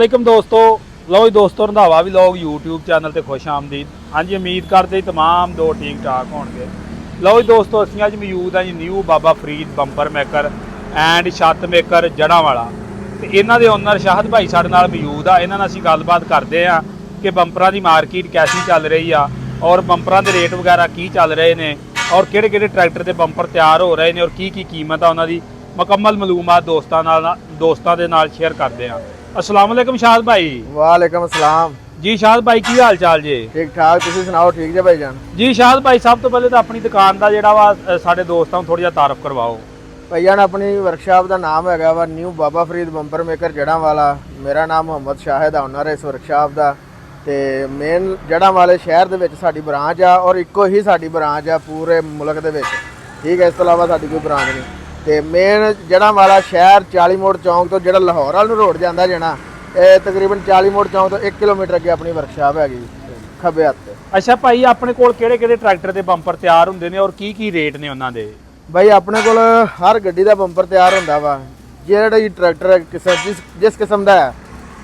वालेकुम दोस्तों, लो जी दोस्तों रंधावा व्लॉग यूट्यूब चैनल ते खुश आमदीद। हाँ जी, उम्मीद करते तमाम दो ठीक ठाक होंगे। लो जी दोस्तों, असीं अज मौजूद हैं जी new Baba Farid bumper maker and छत मेकर जड़ा वाला। तो इन्हों के ओनर शाहद भाई साडे नाल मौजूद आ। इन्होंने असीं गलबात करते हैं कि बंपरां की मार्केट कैसी चल रही आ और बंपरां के रेट वगैरह की चल रहे हैं और किहड़े ट्रैक्टर के बंपर तैयार हो रहे हैं और की कीमत आ उन्होंने मुकम्मल मालूमात दोस्तों के नाल शेयर करते हैं। अस्सलाम वालेकुम शाहद भाई। वालेकुम अस्सलाम जी शाहद भाई, की हाल चाल जी? ठीक ठाक, तुसीं सुनाओ ठीक जे भाईजान? जी शाहद भाई, सब तो पहले तो अपनी दुकान का जिहड़ा वा साडे दोस्तां नूं थोड़ा जिहा तारफ करवाओ। भाईजान अपनी वर्कशॉप का नाम हैगा वा new Baba Farid bumper maker जड़ा वाला। मेरा नाम मोहम्मद शाहिद आ, ओनर है इस वर्कशॉप का। ते मेन जड़ा वाले शहर दे विच साडी ब्रांच आ और इक्को ही साडी ब्रांच आ पूरे मुल्क दे विच, ठीक है। इस तो इलावा साडी कोई ब्रांच नहीं। ते मेन जड़ा वाला शहर 40 मोड़ चौंक तो जिहड़ा लाहौर वाल नूं रोड जांदा जेना, ਇਹ ਤਕਰੀਬਨ 40 ਮੋੜ ਚੌਂਕ ਤੋਂ 1 ਕਿਲੋਮੀਟਰ ਅੱਗੇ ਆਪਣੀ ਵਰਕਸ਼ਾਪ ਹੈਗੀ ਖੱਬੇ ਹੱਥ ਤੇ। ਅੱਛਾ ਭਾਈ, ਆਪਣੇ ਕੋਲ ਕਿਹੜੇ ਟਰੈਕਟਰ ਦੇ ਬੰਪਰ ਤਿਆਰ ਹੁੰਦੇ ਨੇ ਔਰ ਕੀ ਰੇਟ ਨੇ ਉਹਨਾਂ ਦੇ? ਬਾਈ ਆਪਣੇ ਕੋਲ ਹਰ ਗੱਡੀ ਦਾ ਬੰਪਰ ਤਿਆਰ ਹੁੰਦਾ ਵਾ। ਜਿਹੜਾ ਹੀ ਟਰੈਕਟਰ ਜਿਸ ਕਿਸਮ ਦਾ ਹੈ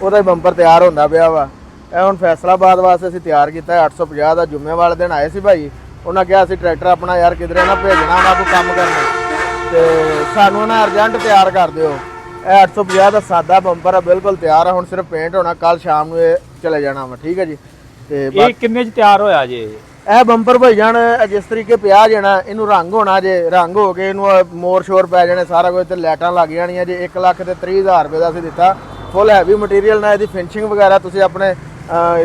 ਉਹਦਾ ਹੀ ਬੰਪਰ ਤਿਆਰ ਹੁੰਦਾ ਪਿਆ ਵਾ। ਇਹ ਹੁਣ ਫੈਸਲਾਬਾਦ ਵਾਸਤੇ ਅਸੀਂ ਤਿਆਰ ਕੀਤਾ ਹੈ 850 ਦਾ। ਜੁਮੇ ਵਾਲੇ ਦਿਨ ਆਏ ਸੀ ਭਾਈ, ਉਹਨਾਂ ਕਿਹਾ ਅਸੀਂ ਟਰੈਕਟਰ ਆਪਣਾ ਯਾਰ ਕਿਧਰੇ ਨਾ ਭੇਜਣਾ, ਉਹਨਾਂ ਕੋਈ ਕੰਮ ਕਰਨਾ ਤੇ ਸਾਨੂੰ ਨਾ ਅਰਜੈਂਟ ਤਿਆਰ ਕਰ ਦਿਓ। ਇਹ 850 ਦਾ ਸਾਦਾ ਬੰਪਰ ਆ, ਬਿਲਕੁਲ ਤਿਆਰ ਆ। ਹੁਣ ਸਿਰਫ ਪੇਂਟ ਹੋਣਾ, ਕੱਲ ਸ਼ਾਮ ਨੂੰ ਇਹ ਚਲੇ ਜਾਣਾ ਵਾ, ਠੀਕ ਹੈ ਜੀ। ਤੇ ਇਹ ਕਿੰਨੇ ਚ ਤਿਆਰ ਹੋਇਆ ਜੇ ਇਹ ਬੰਪਰ ਭਾਈ ਜਾਨ? ਜਿਸ ਤਰੀਕੇ ਪਿਆ ਜਾਣਾ, ਇਹਨੂੰ ਰੰਗ ਹੋਣਾ ਜੇ, ਰੰਗ ਹੋ ਕੇ ਇਹਨੂੰ ਮੋਰ ਸ਼ੋਰ ਪੈ ਜਾਣੇ ਸਾਰਾ ਕੁਝ ਤੇ ਲਾਈਟਾਂ ਲੱਗ ਜਾਣੀਆਂ ਜੇ। 1,30,000 ਰੁਪਏ ਦਾ ਅਸੀਂ ਦਿੱਤਾ ਫੁੱਲ ਹੈਵੀ ਮਟੀਰੀਅਲ ਨਾਲ। ਇਹਦੀ ਫਿਨਿਸ਼ਿੰਗ ਵਗੈਰਾ ਤੁਸੀਂ ਆਪਣੇ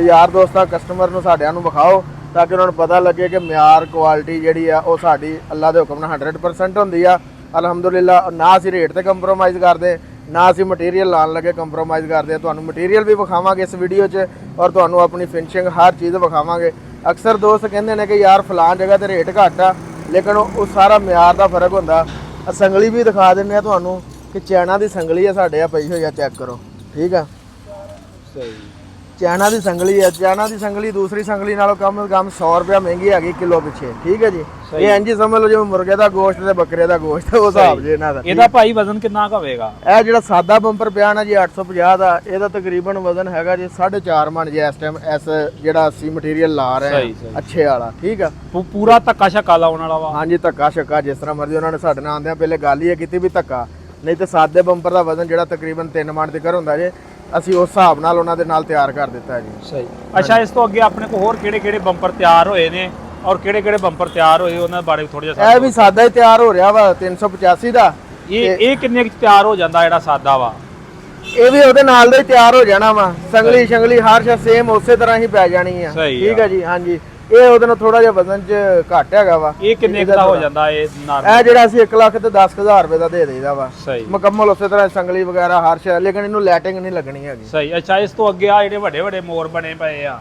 ਯਾਰ ਦੋਸਤਾਂ ਕਸਟਮਰ ਨੂੰ ਸਾਡਿਆਂ ਨੂੰ ਵਿਖਾਓ ਤਾਂ ਕਿ ਉਹਨਾਂ ਨੂੰ ਪਤਾ ਲੱਗੇ ਕਿ ਮਿਆਰ ਕੁਆਲਿਟੀ ਜਿਹੜੀ ਆ ਉਹ ਸਾਡੀ ਅੱਲਾ ਦੇ ਹੁਕਮ ਨਾਲ 100% ਹੁੰਦੀ ਆ ਅਲਹਮਦੁਲਿਲਾ। ਨਾ ਅਸੀਂ ਰੇਟ ਤੇ ਕੰਪਰੋਮਾਈਜ਼ ਕਰਦੇ, ਨਾ ਅਸੀਂ ਮਟੀਰੀਅਲ ਲਾਣ ਲੱਗੇ ਕੰਪਰੋਮਾਈਜ਼ ਕਰਦੇ। ਤੁਹਾਨੂੰ ਮਟੀਰੀਅਲ ਵੀ ਵਿਖਾਵਾਂਗੇ ਇਸ ਵੀਡੀਓ 'ਚ ਔਰ ਤੁਹਾਨੂੰ ਆਪਣੀ ਫਿਨਿਸ਼ਿੰਗ ਹਰ ਚੀਜ਼ ਵਿਖਾਵਾਂਗੇ। ਅਕਸਰ ਦੋਸਤ ਕਹਿੰਦੇ ਨੇ ਕਿ ਯਾਰ ਫਲਾਣ ਜਗ੍ਹਾ ਤੇ ਰੇਟ ਘੱਟ ਆ, ਲੇਕਿਨ ਉਹ ਸਾਰਾ ਮਿਆਰ ਦਾ ਫਰਕ ਹੁੰਦਾ। ਸੰਗਲੀ ਵੀ ਦਿਖਾ ਦਿੰਦੇ ਆ ਤੁਹਾਨੂੰ ਕਿ ਚੈਨਾ ਦੀ ਸੰਗਲੀ ਆ ਸਾਡੇ ਆ ਪਈ ਹੋਈ ਆ, ਚੈੱਕ ਕਰੋ, ਠੀਕ ਆ। ਸਹੀ ਚੈਨਾ ਦੀ ਸੰਗਲੀ ਆ। ਚੈਨਾ ਦੀ ਸੰਗਲੀ ਦੂਸਰੀ ਸੰਗਲੀ ਨਾਲੋਂ ਕਮ 100 ਰੁਪਇਆ ਮਹਿੰਗੀ ਹੈਗੀ ਕਿਲੋ ਪਿੱਛੇ, ਠੀਕ ਹੈ ਜੀ। ਇਹ ਇੰਜ ਹੀ ਸਮਝ ਲਓ ਜਿਵੇਂ ਮੁਰਗੇ ਦਾ ਗੋਸ਼ਤ ਤੇ ਬੱਕਰੇ ਦਾ ਗੋਸ਼ਤ, ਉਹ ਹਿਸਾਬ ਜੇ ਇਹਨਾਂ ਦਾ। ਇਹਦਾ ਭਾਈ ਵਜ਼ਨ ਕਿੰਨਾ ਕੁ ਹੋਵੇਗਾ? ਇਹ ਜਿਹੜਾ ਸਾਦਾ ਬੰਪਰ ਪਿਆ ਨਾ ਜੀ 850 ਦਾ, ਇਹਦਾ ਤਕਰੀਬਨ ਵਜ਼ਨ ਹੈਗਾ ਜੀ 4.5 ਮਣ ਜੀ ਇਸ ਟਾਈਮ। ਇਸ ਜਿਹੜਾ ਅਸੀਂ ਮਟੀਰੀਅਲ ਲਾ ਰਹੇ ਹਾਂ ਅੱਛੇ ਵਾਲਾ, ਠੀਕ ਆ। ਪੂਰਾ ਧੱਕਾ ਛੱਕਾ ਲਾਉਣ ਵਾਲਾ ਵਾ? ਹਾਂਜੀ, ਧੱਕਾ ਛੱਕਾ ਜਿਸ ਤਰ੍ਹਾਂ ਮਰਜ਼ੀ। ਉਹਨਾਂ ਨੇ ਸਾਡੇ ਨਾਲ ਆਉਂਦਿਆਂ ਪਹਿਲੇ ਗੱਲ ਹੀ ਕੀਤੀ ਵੀ ਧੱਕਾ, ਨਹੀਂ ਤੇ ਸਾਦੇ ਬੰਪਰ ਦਾ ਵਜ਼ਨ ਜਿਹੜਾ ਤਕਰੀਬਨ 3 ਮਣ ਤੱਕ ਹੁੰਦਾ ਜੇ, ਅਸੀਂ ਉਸ ਹਿਸਾਬ ਨਾਲ ਉਹਨਾਂ ਦੇ ਨਾਲ ਤਿਆਰ ਕਰ ਦਿੱਤਾ ਜੀ। ਸਹੀ। ਅੱਛਾ, ਇਸ ਤੋਂ ਅੱਗੇ ਆਪਣੇ ਕੋਲ ਹੋਰ ਕਿਹੜੇ ਬੰਪਰ ਤਿਆਰ ਹੋਏ ਨੇ ਔਰ ਕਿਹੜੇ ਬੰਪਰ ਤਿਆਰ ਹੋਏ ਉਹਨਾਂ ਬਾਰੇ ਥੋੜਾ ਜਿਹਾ? ਇਹ ਵੀ ਸਾਦਾ ਹੀ ਤਿਆਰ ਹੋ ਰਿਹਾ ਵਾ 385 ਦਾ। ਇਹ ਕਿੰਨੇ ਕੁ ਤਿਆਰ ਹੋ ਜਾਂਦਾ ਜਿਹੜਾ ਸਾਦਾ ਵਾ? ਇਹ ਵੀ ਉਹਦੇ ਨਾਲ ਦਾ ਹੀ ਤਿਆਰ ਹੋ ਜਾਣਾ ਵਾ। ਸੰਗਲੀ ਹਰ ਸ਼ਾ ਸੇਮ ਉਸੇ ਤਰ੍ਹਾਂ ਹੀ ਪੈ ਜਾਣੀ ਆ, ਠੀਕ ਹੈ ਜੀ। ਹਾਂਜੀ, ਇਹ ਉਹਦੇ ਨਾਲ ਥੋੜਾ ਜਿਹਾ ਵਜ਼ਨ 'ਚ ਘੱਟ ਹੈਗਾ ਵਾ। ਇਹ ਕਿੰਨੇ ਦਾ ਹੋ ਜਾਂਦਾ ਇਹ ਨਾਲ? ਇਹ ਜਿਹੜਾ ਅਸੀਂ 1,10,000 ਰੁਪਏ ਦਾ ਦੇ ਦੇਈਦਾ ਵਾ। ਸਹੀ। ਮੁਕੰਮਲ ਉਸੇ ਤਰ੍ਹਾਂ ਸੰਗਲੀ ਵਗੈਰਾ ਹਰ ਸ਼ਾ, ਲੇਕਿਨ ਇਹਨੂੰ ਲਾਈਟਿੰਗ ਨਹੀਂ ਲੱਗਣੀ ਹੈਗੀ। ਸਹੀ। ਅੱਛਾ, ਇਸ ਤੋਂ ਅੱਗੇ ਆ ਜਿਹੜੇ ਵੱਡੇ ਮੋਰ ਬਣੇ ਪਏ ਆ,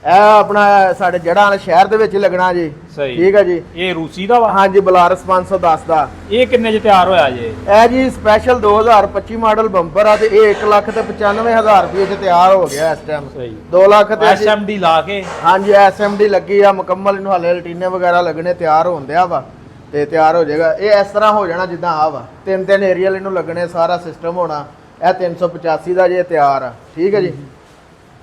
ਇਹ ਆਪਣਾ ਸਾਡੇ ਜੜਾਂ ਵਾਲੇ ਸ਼ਹਿਰ ਦੇ ਵਿੱਚ ਹੀ ਲੱਗਣਾ ਜੀ। ਸਹੀ, ਠੀਕ ਹੈ ਜੀ। ਇਹ ਰੂਸੀ ਦਾ ਵਾ? ਹਾਂਜੀ, ਬਲਾਰਸ 510 ਦਾ। ਇਹ ਕਿੰਨੇ 'ਚ ਤਿਆਰ ਹੋਇਆ ਜੀ? ਇਹ ਜੀ ਸਪੈਸ਼ਲ 2025 ਮਾਡਲ ਬੰਪਰ ਆ ਤੇ ਇਹ 1,95,000 ਰੁਪਏ 'ਚ ਤਿਆਰ ਹੋ ਗਿਆ ਇਸ ਟਾਈਮ। ਸਹੀ। 2 ਲੱਖ ਤੇ ਐਸਐਮਡੀ ਲਾ ਕੇ? ਹਾਂਜੀ, ਐਸਐਮਡੀ ਲੱਗੀ ਆ ਮੁਕੰਮਲ। ਇਹਨੂੰ ਹਾਲੇ ਲਟੀਨੇ ਵਗੈਰਾ ਲੱਗਣੇ, ਤਿਆਰ ਹੋਣ ਦਿਆ ਵਾ ਤੇ ਤਿਆਰ ਹੋ ਜਾਏਗਾ। ਇਹ ਇਸ ਤਰ੍ਹਾਂ ਹੋ ਜਾਣਾ ਜਿੱਦਾਂ ਆ ਵਾ, 3 ਏਰੀਅਲ ਇਹਨੂੰ ਲੱਗਣੇ, ਸਾਰਾ ਸਿਸਟਮ ਹੋਣਾ। ਇਹ 385 ਦਾ ਜੇ ਤਿਆਰ ਆ, ਠੀਕ ਹੈ ਜੀ।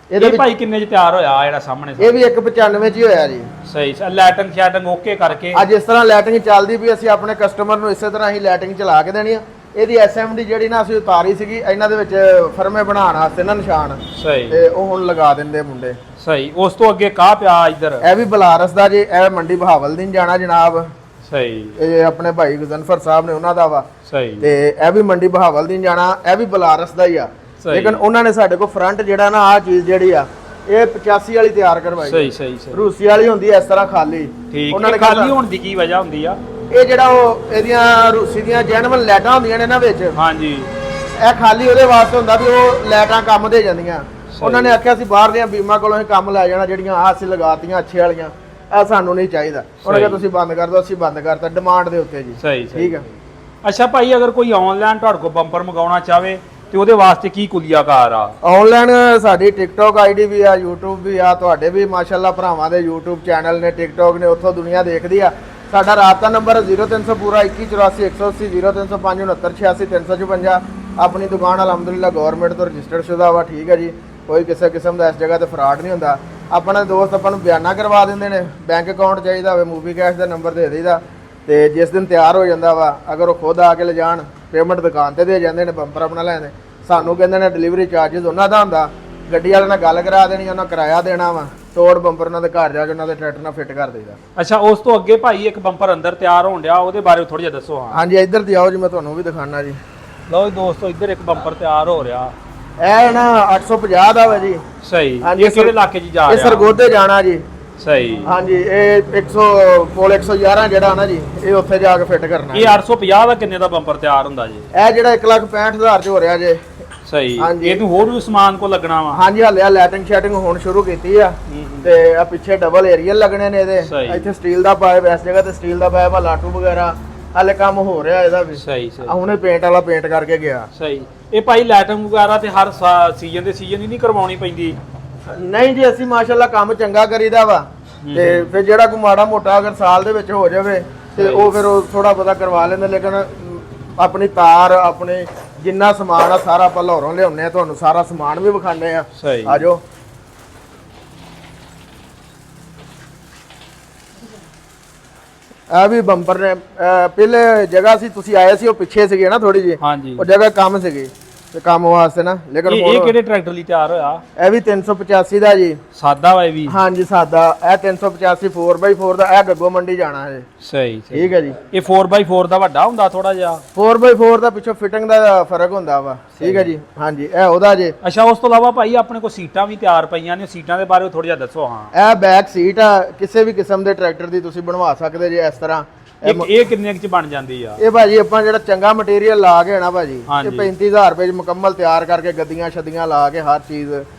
ਇਹਦੇ ਭਾਈ ਕਿੰਨੇ 'ਚ ਤਿਆਰ ਹੋਇਆ ਜਿਹੜਾ ਸਾਹਮਣੇ? ਇਹ ਵੀ 195 'ਚ ਹੀ ਹੋਇਆ ਜੀ। ਸਹੀ। ਲਾਈਟਿੰਗ ਸ਼ੈਟਿੰਗ ਓਕੇ ਕਰਕੇ ਅੱਜ ਇਸ ਤਰ੍ਹਾਂ ਲਾਈਟਿੰਗ ਚੱਲਦੀ ਵੀ ਅਸੀਂ ਆਪਣੇ ਕਸਟਮਰ ਨੂੰ ਇਸੇ ਤਰ੍ਹਾਂ ਹੀ ਲਾਈਟਿੰਗ ਚਲਾ ਕੇ ਦੇਣੀ ਆ। ਇਹਦੀ ਐਸਐਮਡੀ ਜਿਹੜੀ ਨਾ ਅਸੀਂ ਉਤਾਰੀ ਸੀਗੀ ਇਹਨਾਂ ਦੇ ਵਿੱਚ ਫਰਮੇ ਬਣਾਉਣ ਵਾਸਤੇ ਨਾ ਨਿਸ਼ਾਨ। ਸਹੀ। ਤੇ ਉਹ ਹੁਣ ਲਗਾ ਦਿੰਦੇ ਮੁੰਡੇ। ਸਹੀ। ਉਸ ਤੋਂ ਅੱਗੇ ਕਾਹ ਪਿਆ ਇੱਧਰ? ਇਹ ਵੀ ਬਲਾਰਸ ਦਾ ਜੀ। ਇਹ ਮੰਡੀ ਬਹਾਵਲਦੀਨ ਜਾਣਾ ਜਨਾਬ। ਸਹੀ। ਇਹ ਆਪਣੇ ਭਾਈ ਗੁਜ਼ਨਫਰ ਸਾਹਿਬ ਨੇ ਉਹਨਾਂ ਦਾ ਵਾ। ਸਹੀ। ਤੇ ਇਹ ਵੀ ਮੰਡੀ ਬਹਾਵਲਦੀਨ ਜਾਣਾ। ਇਹ ਵੀ ਬਲਾਰਸ ਦਾ ਹੀ ਆ, ਲੇਕਿਨ ਉਹਨਾਂ ਨੇ ਸਾਡੇ ਕੋਲ ਫਰੰਟ ਜਿਹੜਾ ਨਾ ਆਹ ਚੀਜ਼ ਜਿਹੜੀ ਆ ਇਹ 85 ਵਾਲੀ ਤਿਆਰ ਕਰਵਾਈ। ਸਹੀ। ਰੂਸੀ ਵਾਲੀ ਹੁੰਦੀ ਐ ਇਸ ਤਰ੍ਹਾਂ ਖਾਲੀ। ਠੀਕ। ਉਹਨਾਂ ਨੇ ਖਾਲੀ ਹੋਣ ਦੀ ਕੀ ਵਜ੍ਹਾ ਹੁੰਦੀ ਆ? ਇਹ ਜਿਹੜਾ ਉਹ ਇਹਦੀਆਂ ਰੂਸੀ ਦੀਆਂ ਜੈਨੂਅਲ ਲਾਈਟਾਂ ਹੁੰਦੀਆਂ ਨੇ ਇਹਨਾਂ ਵਿੱਚ। ਹਾਂਜੀ। ਇਹ ਖਾਲੀ ਉਹਦੇ ਵਾਸਤੇ ਹੁੰਦਾ ਵੀ ਉਹ ਲਾਈਟਾਂ ਕੰਮ ਦੇ ਜਾਂਦੀਆਂ। ਉਹਨਾਂ ਨੇ ਆਖਿਆ ਸੀ ਬਾਹਰ ਦੀਆਂ ਬੀਮਾ ਕੋਲੋਂ ਹੀ ਕੰਮ ਲੈ ਜਾਣਾ, ਜਿਹੜੀਆਂ ਆਹ ਅਸੀਂ ਲਗਾਤੀਆਂ ਅੱਛੇ ਵਾਲੀਆਂ, ਇਹ ਸਾਨੂੰ ਨਹੀਂ ਚਾਹੀਦਾ। ਉਹਨਾਂ ਕਿਹਾ ਤੁਸੀਂ ਬੰਦ ਕਰ ਦਿਓ। ਅਸੀਂ ਬੰਦ ਕਰਤਾ ਡਿਮਾਂਡ ਦੇ ਉੱਤੇ ਜੀ। ਸਹੀ। ਠੀਕ ਆ। ਅੱਛਾ ਭਾਈ, ਅਗਰ ਕੋਈ ਆਨਲਾਈਨ ਤੁਹਾਡੇ ਕੋਲ ਬੰਪਰ ਮੰਗਾਉਣਾ ਚਾਹਵੇ ਤੇ ਉਹਦੇ ਵਾਸਤੇ ਕੀ ਕੁਲੀਆਕਾਰ ਆ? ਆਨਲਾਈਨ ਸਾਡੀ ਟਿਕਟੌਕ ਆਈਡੀ ਵੀ ਆ, YouTube ਵੀ ਆ। ਤੁਹਾਡੇ ਵੀ ਮਾਸ਼ਾਅੱਲਾ ਭਰਾਵਾਂ ਦੇ YouTube ਚੈਨਲ ਨੇ, ਟਿਕਟੌਕ ਨੇ, ਉੱਥੋਂ ਦੁਨੀਆ ਦੇਖਦੀ ਆ। ਸਾਡਾ ਰਾਬਤਾ ਨੰਬਰ 0300 ਪੂਰਾ 2184 180 0305 69 86 355। ਆਪਣੀ ਦੁਕਾਨ ਅਲਹਮਦੁਲਿਲਾ ਗਵਰਨਮੈਂਟ ਤੋਂ ਰਜਿਸਟਰਡ ਸ਼ੁਦਾ ਵਾ, ਠੀਕ ਹੈ ਜੀ। ਕੋਈ ਕਿਸੇ ਕਿਸਮ ਦਾ ਇਸ ਜਗ੍ਹਾ ਤੇ ਫਰਾਡ ਨਹੀਂ ਹੁੰਦਾ। ਆਪਣੇ ਦੋਸਤ ਆਪਾਂ ਨੂੰ ਬਿਆਨਾ ਕਰਵਾ ਦਿੰਦੇ ਨੇ, ਬੈਂਕ ਅਕਾਊਂਟ ਚਾਹੀਦਾ ਹੋਵੇ ਮੂਵੀ ਕੈਸ਼ ਦਾ ਨੰਬਰ ਦੇ ਦੇਈਦਾ, ਤੇ ਜਿਸ ਦਿਨ ਤਿਆਰ ਹੋ ਜਾਂਦਾ ਵਾ ਅਗਰ ਉਹ ਖੁਦ ਆ ਕੇ ਲਿਜਾਣ ਪੇਮੈਂਟ ਦੁਕਾਨ ਤੇ ਦੇ ਜਾਂਦੇ ਨੇ, ਬੰਪਰ ਆਪਣਾ ਲੈਂਦੇ। ਸਾਨੂੰ ਕਹਿੰਦੇ ਨੇ ਡਿਲੀਵਰੀ ਚਾਰजेस ਉਹਨਾਂ ਦਾ ਹੁੰਦਾ, ਗੱਡੀ ਵਾਲੇ ਨਾਲ ਗੱਲ ਕਰਾ ਦੇਣੀ, ਉਹਨਾਂ ਕਿਰਾਇਆ ਦੇਣਾ ਵਾ, ਤੋੜ ਬੰਪਰ ਉਹਨਾਂ ਦੇ ਘਰ ਜਾ ਕੇ ਉਹਨਾਂ ਦੇ ਟਰੈਕਟਰ ਨਾਲ ਫਿੱਟ ਕਰ ਦੇਈਦਾ। ਅੱਛਾ, ਉਸ ਤੋਂ ਅੱਗੇ ਭਾਈ ਇੱਕ ਬੰਪਰ ਅੰਦਰ ਤਿਆਰ ਹੋਣ ਡਿਆ, ਉਹਦੇ ਬਾਰੇ ਥੋੜਾ ਜਿਹਾ ਦੱਸੋ। ਹਾਂ ਹਾਂਜੀ, ਇੱਧਰ ਦੀ ਆਓ ਜੀ, ਮੈਂ ਤੁਹਾਨੂੰ ਵੀ ਦਿਖਾਣਾ ਜੀ। ਲਓ ਜੀ ਦੋਸਤੋ, ਇੱਧਰ ਇੱਕ ਬੰਪਰ ਤਿਆਰ ਹੋ ਰਿਹਾ। ਇਹ ਨਾ 850 ਦਾ ਵਾ ਜੀ। ਸਹੀ, ਹਾਂਜੀ, ਇਹ ਕਿਹੜੇ ਇਲਾਕੇ 'ਚ ਜਾ ਇਹ ਰਿਹਾ? ਸਰਗੋਧੇ ਜਾਣਾ ਜੀ। ਸਹੀ। ਹਾਂਜੀ, ਇਹ 100 ਪੋਲ 111 ਜਿਹੜਾ ਨਾ ਜੀ, ਇਹ ਉੱਥੇ ਜਾ ਕੇ ਫਿੱਟ ਕਰਨਾ। ਇਹ 850 ਦਾ ਕਿੰਨੇ ਦਾ ਬੰਪਰ ਤਿਆਰ ਹੁੰਦਾ ਜੀ? ਇਹ ਜਿਹੜਾ 1,65,000 ਚ ਹੋ ਰਿਹਾ ਜੇ। ਸਹੀ। ਹਾਂਜੀ। ਇਹ ਤੋਂ ਹੋਰ ਵੀ ਸਮਾਨ ਕੋ ਲੱਗਣਾ ਵਾ? ਹਾਂਜੀ, ਹਲੇ ਆ ਲੈਟਿੰਗ ਸ਼ੈਟਿੰਗ ਹੁਣ ਸ਼ੁਰੂ ਕੀਤੀ ਆ, ਤੇ ਆ ਪਿੱਛੇ ਡਬਲ ਏਰੀਅਲ ਲੱਗਣੇ ਨੇ ਇਹਦੇ। ਸਹੀ। ਇੱਥੇ ਸਟੀਲ ਦਾ ਪਾਇਪ, ਇਸ ਜਗ੍ਹਾ ਤੇ ਸਟੀਲ ਦਾ ਪਾਇਪ ਆ, ਲਾਟੂ ਵਗੈਰਾ ਹਲੇ ਕੰਮ ਹੋ ਰਿਹਾ ਇਹਦਾ ਵੀ। ਸਹੀ ਸਹੀ। ਹੁਣੇ ਪੇਂਟ ਵਾਲਾ ਪੇਂਟ ਕਰਕੇ ਗਿਆ। ਸਹੀ। ਇਹ ਭਾਈ ਲੈਟਿੰਗ ਵਗੈਰਾ ਤੇ ਹਰ ਸੀਜ਼ਨ ਦੇ ਸੀਜ਼ਨ ਹੀ ਨਹੀਂ ਕਰਵਾਉਣੀ ਪੈਂਦੀ? ਨਹੀਂ ਜੀ, ਅਸੀਂ ਮਾਸ਼ਾਅੱਲਾ ਕੰਮ ਚੰਗਾ ਕਰੀਦਾ ਵਾ, ਤੇ ਫਿਰ ਜਿਹੜਾ ਕੋਈ ਮਾੜਾ ਮੋਟਾ ਅਗਰ ਸਾਲ ਦੇ ਵਿੱਚ ਹੋ ਜਾਵੇ ਤੇ ਉਹ ਫਿਰ ਉਹ ਥੋੜਾ ਬਹੁਤਾ ਕਰਵਾ ਲੈਂਦੇ, ਲੇਕਿਨ ਆਪਣੀ ਤਾਰ, ਆਪਣੇ ਜਿੰਨਾ ਸਮਾਨ ਆ ਸਾਰਾ ਆਪਾਂ ਲਾਹੌਰੋਂ ਲਿਆਉਂਦੇ ਆ, ਤੁਹਾਨੂੰ ਸਾਰਾ ਸਮਾਨ ਵੀ ਵਿਖਾਉਂਦੇ ਆ। ਸਹੀ। ਆਜੋ। ਆ ਵੀ ਬੰਪਰ ਨੇ, ਪਹਿਲੇ ਜਗ੍ਹਾ ਸੀ ਤੁਸੀਂ ਆਏ ਸੀ, ਉਹ ਪਿੱਛੇ ਸੀਗੇ ਨਾ ਥੋੜੀ ਜਿਹੀ, ਹਾਂਜੀ। ਉਹ ਜਗ੍ਹਾ ਕੰਮ ਸੀਗੀ ਤੇ ਕੰਮ ਵਾਸਤੇ ਨਾ, ਲੇਕਿਨ ਇਹ ਕਿਹੜੇ ਟਰੈਕਟਰ ਲਈ ਤਿਆਰ ਹੋਇਆ? ਇਹ ਵੀ 385 ਦਾ ਜੀ। ਸਾਦਾ ਵਾ ਇਹ ਵੀ? ਹਾਂਜੀ, ਸਾਦਾ। ਇਹ 385 4x4 ਦਾ, ਇਹ ਗੱਗੋ ਮੰਡੀ ਜਾਣਾ ਹੈ। ਸਹੀ ਸਹੀ। ਠੀਕ ਹੈ ਜੀ। ਇਹ 4x4 ਦਾ ਵੱਡਾ ਹੁੰਦਾ ਥੋੜਾ ਜਿਹਾ? 4x4 ਦਾ ਪਿੱਛੋਂ ਫਿਟਿੰਗ ਦਾ ਫਰਕ ਹੁੰਦਾ ਵਾ। ਠੀਕ ਹੈ ਜੀ। ਹਾਂਜੀ, ਇਹ ਉਹਦਾ ਜੇ। ਅੱਛਾ, ਉਸ ਤੋਂ ਇਲਾਵਾ ਭਾਈ ਆਪਣੇ ਕੋਲ ਸੀਟਾਂ ਵੀ ਤਿਆਰ ਪਈਆਂ ਨੇ, ਸੀਟਾਂ ਦੇ ਬਾਰੇ ਥੋੜਾ ਜਿਹਾ ਦੱਸੋ। ਹਾਂ, ਇਹ ਬੈਕ ਸੀਟ ਆ, ਕਿਸੇ ਵੀ ਕਿਸਮ ਦੇ ਟਰੈਕਟਰ ਦੀ ਤੁਸੀਂ ਬਣਵਾ ਸਕਦੇ ਜੇ ਇਸ ਤਰ੍ਹਾਂ। ਇਹ ਕਿੰਨੇ ਚ ਬਣ ਜਾਂਦੀ ਆ? ਇਹ ਭਾਜੀ ਆਪਾਂ ਜਿਹੜਾ ਚੰਗਾ ਮਟੀਰੀਅਲ ਲਾ ਕੇ ਨਾ ਭਾਜੀ, ਇਹ ਹਾਂਜੀ। 35000 ਰੁਪਏ ਚ ਮੁਕੰਮਲ ਤਿਆਰ ਕਰਕੇ, ਗੱਦੀਆਂ ਛੱਡੀਆਂ ਲਾ ਕੇ, ਹਰ ਚੀਜ਼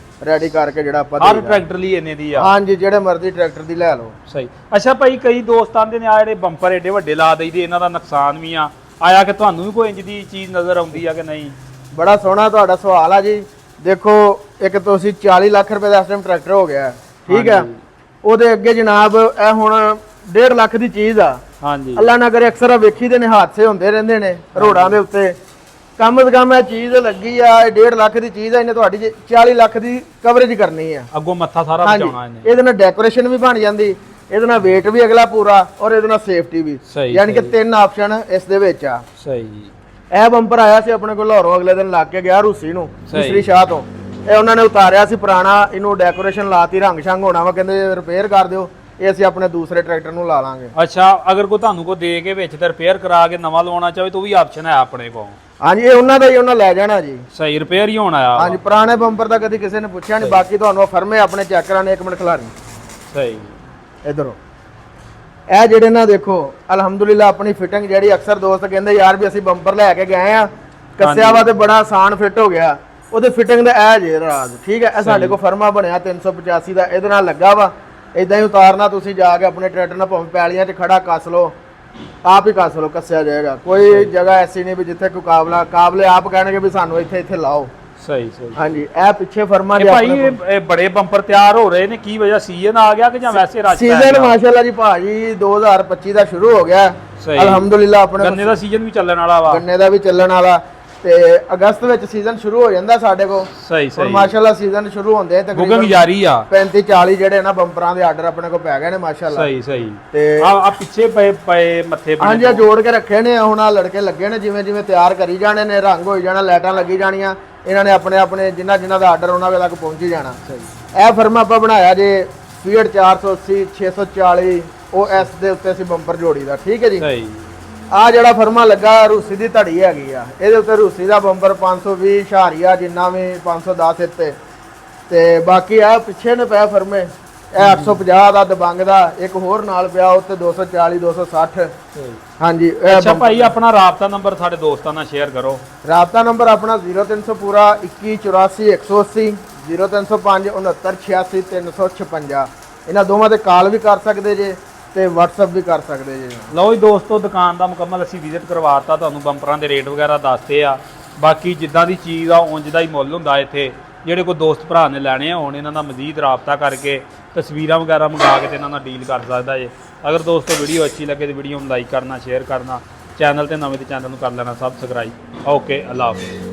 ਰੈਡੀ ਕਰਕੇ ਜਿਹੜਾ ਆਪਾਂ ਹਰ ਦੇਈਦਾ। ਟਰੈਕਟਰ ਲਈ ਇੰਨੇ ਦੀ ਆ? ਹਾਂਜੀ, ਜਿਹੜੇ ਮਰਜ਼ੀ ਟਰੈਕਟਰ ਦੀ ਲੈ ਲਓ। ਸਹੀ। ਅੱਛਾ ਭਾਈ, ਕਈ ਦੋਸਤਾਂ ਦੇ ਨੇ ਆ ਜਿਹੜੇ ਬੰਪਰ ਏਡੇ ਵੱਡੇ ਲਾ ਦਈਦੇ, ਇਹਨਾਂ ਦਾ ਨੁਕਸਾਨ ਵੀ ਆਇਆ ਕਿ ਤੁਹਾਨੂੰ ਵੀ ਕੋਈ ਇੰਜ ਦੀ ਚੀਜ਼ ਨਜ਼ਰ ਆਉਂਦੀ ਆ ਕਿ ਨਹੀਂ? ਬੜਾ ਸੋਹਣਾ ਤੁਹਾਡਾ ਸਵਾਲ ਆ ਜੀ। ਦੇਖੋ, ਇੱਕ ਤੁਸੀਂ 40 ਲੱਖ ਰੁਪਏ ਦਾ ਇਸ ਟਾਈਮ ਟਰੈਕਟਰ ਹੋ ਗਿਆ, ਠੀਕ ਹੈ, ਉਹਦੇ ਅੱਗੇ ਜਨਾਬ ਇਹ ਹੁਣ 1.5 ਲੱਖ ਦੀ ਚੀਜ਼ ਆ। ਹਾਂਜੀ। ਅੱਲਾ ਨਾ ਕਰੇ, ਅਕਸਰ ਵੇਖੀ ਦੇ ਨੇ, ਹਾਦਸੇ ਹੁੰਦੇ ਰਹਿੰਦੇ ਨੇ ਰੋਡਾਂ ਦੇ ਉੱਤੇ। ਕਮ ਸੇ ਕਮ ਇਹ ਚੀਜ਼ ਲੱਗੀ ਆ, ਇਹ 1.5 ਲੱਖ ਦੀ ਚੀਜ਼ ਆ, ਇਹਨੇ ਤੁਹਾਡੀ 40 ਲੱਖ ਦੀ ਕਵਰੇਜ ਕਰਨੀ ਆ। ਅੱਗੋਂ ਮੱਥਾ ਸਾਰਾ ਬਚਾਉਣਾ ਇਹਨੇ। ਇਹਦੇ ਨਾਲ ਡੈਕੋਰੇਸ਼ਨ ਵੀ ਬਣ ਜਾਂਦੀ, ਇਹਦੇ ਨਾਲ weight ਵੀ ਅਗਲਾ ਪੂਰਾ, ਔਰ ਇਹਦੇ ਨਾਲ ਸੇਫਟੀ ਵੀ। ਸਹੀ, ਯਾਨੀ ਕਿ 3 ਆਪਸ਼ਨ ਇਸ ਦੇ ਵਿੱਚ ਆ। ਸਹੀ। ਇਹ ਬੰਪਰ ਆਇਆ ਸੀ ਆਪਣੇ ਕੋਲ ਲਾਹੌਰੋਂ, ਅਗਲੇ ਦਿਨ ਲੱਗ ਕੇ ਗਿਆ ਰੂਸੀ ਨੂੰ, ਸਹੀ। ਦੂਸਰੀ ਸ਼ਾਹ ਤੋਂ। ਇਹ ਉਹਨਾਂ ਨੇ ਉਤਾਰਿਆ ਸੀ ਪੁਰਾਣਾ, ਇਹਨੂੰ ਡੈਕੋਰੇਸ਼ਨ ਲਾਤੀ, ਰੰਗ ਸ਼ੰਗ ਹੋਣਾ ਵਾ, ਕਹਿੰਦੇ ਰਿਪੇਅਰ ਕਰ ਦਿਓ, ਇਹ ਅਸੀਂ ਆਪਣੇ ਦੂਸਰੇ ਟਰੈਕਟਰ ਨੂੰ ਲਾ ਲਾਂਗੇ। ਅੱਛਾ, ਅਗਰ ਕੋਈ ਤੁਹਾਨੂੰ ਕੋ ਦੇ ਕੇ ਵਿੱਚ ਤੇ ਰਿਪੇਅਰ ਕਰਾ ਕੇ ਨਵਾਂ ਲਵਾਉਣਾ ਚਾਹੇ ਤਾਂ ਉਹ ਵੀ ਆਪਸ਼ਨ ਹੈ ਆਪਣੇ ਕੋਲ? ਹਾਂਜੀ, ਇਹ ਉਹਨਾਂ ਦਾ ਹੀ, ਉਹਨਾਂ ਲੈ ਜਾਣਾ ਜੀ। ਸਹੀ, ਰਿਪੇਅਰ ਹੀ ਹੋਣਾ ਆ? ਹਾਂਜੀ, ਪੁਰਾਣੇ ਬੰਪਰ ਦਾ ਕਦੀ ਕਿਸੇ ਨੇ ਪੁੱਛਿਆ ਨਹੀਂ, ਬਾਕੀ ਤੁਹਾਨੂੰ ਫਰਮੇ ਆਪਣੇ ਚੈੱਕ ਕਰਾਣੇ। 1 ਮਿੰਟ ਖਿਲਾਰੀ ਸਹੀ। ਇਧਰੋਂ ਇਹ ਜਿਹੜੇ ਨਾ ਦੇਖੋ, ਅਲਹਮਦੁਲਿਲਾ ਆਪਣੀ ਫਿਟਿੰਗ ਜਿਹੜੀ ਅਕਸਰ ਦੋਸਤ ਕਹਿੰਦੇ ਯਾਰ ਵੀ ਅਸੀਂ ਬੰਪਰ ਲੈ ਕੇ ਗਏ ਆ, ਕੱਸਿਆ ਵਾ ਤੇ ਬੜਾ ਆਸਾਨ ਫਿੱਟ ਹੋ ਗਿਆ, ਉਹਦੇ ਫਿਟਿੰਗ ਦਾ ਇਹ ਜੇ ਰਾਜ। ਠੀਕ ਹੈ, ਇਹ ਸਾਡੇ ਕੋਲ ਫਰਮਾ ਬਣਿਆ 385 ਦਾ, ਇਹਦੇ ਨਾਲ ਲੱਗਾ ਵਾ। ਇਦਾਂ ਹੀ ਉਤਾਰਨਾ, ਤੁਸੀਂ ਜਾ ਕੇ ਆਪਣੇ ਟਰੈਕਟਰ ਨਾਲ ਭਾਵੇਂ ਪੈਲੀਆਂ 'ਚ ਖੜਾ ਕੱਸ ਲਓ, ਆਪ ਹੀ ਕੱਸ ਲਓ, ਕੱਸਿਆ ਜਾਏਗਾ। ਕੋਈ ਜਗ੍ਹਾ ਐਸੀ ਨਹੀਂ ਵੀ ਜਿੱਥੇ ਕੋਈ ਕਾਬਲੇ ਆਪ ਕਹਿਣਗੇ ਵੀ ਸਾਨੂੰ ਇੱਥੇ ਲਾਓ। ਸਹੀ ਸਹੀ। ਹਾਂਜੀ, ਇਹ ਪਿੱਛੇ ਫਰਮਾ ਇਹ ਦੇ ਭਾਈ ਇਹ ਬੜੇ ਬੰਪਰ ਤਿਆਰ ਹੋ ਰਹੇ ਨੇ, ਕੀ ਵਜ੍ਹਾ? ਸੀਜ਼ਨ ਆ ਗਿਆ ਕਿ ਜਾਂ ਵੈਸੇ ਰਸ਼ ਪੈ ਸੀਜ਼ਨ? ਗਿਆ? ਮਾਸ਼ਾਅੱਲਾ ਜੀ ਭਾਜੀ 2025 ਦਾ ਸ਼ੁਰੂ ਹੋ ਗਿਆ। ਸਹੀ। ਅਲਹਮਦੁਲਿਲਾ ਆਪਣੇ ਗੰਨੇ ਦਾ ਸੀਜ਼ਨ ਵੀ ਚੱਲਣ ਵਾਲਾ ਵਾ? ਗੰਨੇ ਦਾ ਵੀ ਚੱਲਣ ਵਾਲਾ, ਤੇ ਅਗਸਤ ਵਿੱਚ ਸੀਜ਼ਨ ਸ਼ੁਰੂ ਹੋ ਜਾਂਦਾ ਸਾਡੇ ਕੋਲ। ਸਹੀ ਹੁਣ ਸਹੀ। ਮਾਸ਼ਾਅੱਲਾ ਸੀਜ਼ਨ ਸ਼ੁਰੂ ਹੁੰਦੇ ਬੁਕਿੰਗ ਜਾਰੀ ਆ? 35 40 ਜਿਹੜੇ ਨਾ ਬੰਪਰਾਂ ਦੇ ਆਰਡਰ ਆਪਣੇ ਕੋਲ ਪੈ ਗਏ ਨੇ ਮਾਸ਼ਾਅੱਲਾ। ਸਹੀ ਸਹੀ। ਤੇ ਆ ਪਿੱਛੇ ਪਏ ਮੱਥੇ ਬਣੇ? ਹਾਂਜੀ, ਆ ਜੋੜ ਕੇ ਰੱਖੇ ਨੇ, ਹੁਣ ਆ ਲੜਕੇ ਲੱਗੇ ਨੇ, ਜਿਵੇਂ ਜਿਵੇਂ ਤਿਆਰ ਕਰੀ ਜਾਣੇ ਨੇ, ਰੰਗ ਹੋਈ ਜਾਣਾ, ਲਾਈਟਾਂ ਲੱਗੀ ਜਾਣੀਆਂ, ਇਹਨਾਂ ਨੇ ਆਪਣੇ ਆਪਣੇ ਜਿਨ੍ਹਾਂ ਦਾ ਆਰਡਰ ਉਹਨਾਂ ਤੱਕ ਪਹੁੰਚੀ ਜਾਣਾ। ਇਹ ਫਰਮਾ ਆਪਾਂ ਬਣਾਇਆ ਜੇ ਫੀਟ 480 640 ਉਹ ਐਸ ਦੇ ਉੱਤੇ ਅਸੀਂ ਬੰਪਰ ਜੋੜੀ ਦਾ। ਠੀਕ ਹੈ ਜੀ। ਸਹੀ। ਆ ਜਿਹੜਾ ਫਰਮਾ ਲੱਗਾ ਰੂਸੀ ਦੀ ਧੜੀ ਹੈਗੀ ਆ, ਇਹਦੇ ਉੱਤੇ ਰੂਸੀ ਦਾ ਬੰਪਰ 520 ਸ਼ਹਾਰੀਆ, ਜਿੰਨਾ ਵੀ 510 ਇੱਥੇ, ਤੇ ਬਾਕੀ ਆ ਪਿੱਛੇ ਨੇ ਪਿਆ ਫਰਮੇ, ਇਹ 850 ਦਾ ਦਬੰਗ ਦਾ, ਇੱਕ ਹੋਰ ਨਾਲ ਪਿਆ ਉੱਤੇ 240 260। ਹਾਂਜੀ। ਅੱਛਾ ਭਾਈ, ਆਪਣਾ ਰਾਬਤਾ ਨੰਬਰ ਸਾਡੇ ਦੋਸਤਾਂ ਨਾਲ ਸ਼ੇਅਰ ਕਰੋ। ਰਾਬਤਾ ਨੰਬਰ ਆਪਣਾ 0300 ਪੂਰਾ 2184 180 0305 69 86 356। ਇਹਨਾਂ ਦੋਵਾਂ ਤੇ ਕਾਲ ਵੀ ਕਰ ਸਕਦੇ ਜੇ ਤੇ WhatsApp ਵੀ ਕਰ ਸਕਦੇ ਜੇ। ਲਓ ਜੀ ਦੋਸਤੋ, ਦੁਕਾਨ ਦਾ ਮੁਕੰਮਲ ਅਸੀਂ ਵਿਜ਼ਿਟ ਕਰਵਾਤਾ, ਤੁਹਾਨੂੰ ਬੰਪਰਾਂ ਦੇ ਰੇਟ ਵਗੈਰਾ ਦੱਸਦੇ ਆ। ਬਾਕੀ ਜਿੱਦਾਂ ਦੀ ਚੀਜ਼ ਆ ਉਂਝ ਦਾ ਹੀ ਮੁੱਲ ਹੁੰਦਾ ਇੱਥੇ। ਜਿਹੜੇ ਕੋਈ ਦੋਸਤ ਭਰਾ ਨੇ ਲੈਣੇ ਆ, ਹੁਣ ਇਹਨਾਂ ਦਾ ਮਜ਼ੀਦ ਰਾਬਤਾ ਕਰਕੇ ਤਸਵੀਰਾਂ ਵਗੈਰਾ ਮੰਗਾ ਕੇ ਤੇ ਇਹਨਾਂ ਨਾਲ ਡੀਲ ਕਰ ਸਕਦਾ ਜੇ। ਅਗਰ ਦੋਸਤੋ ਵੀਡੀਓ ਅੱਛੀ ਲੱਗੇ ਤੇ ਵੀਡੀਓ ਨੂੰ ਲਾਈਕ ਕਰਨਾ, ਸ਼ੇਅਰ ਕਰਨਾ, ਚੈਨਲ ਤੇ ਨਵੇਂ ਤੇ ਚੈਨਲ ਨੂੰ ਕਰ ਲੈਣਾ ਸਬਸਕ੍ਰਾਈਬ। ਓਕੇ, ਅੱਲਾ ਹਾਫਿਜ਼।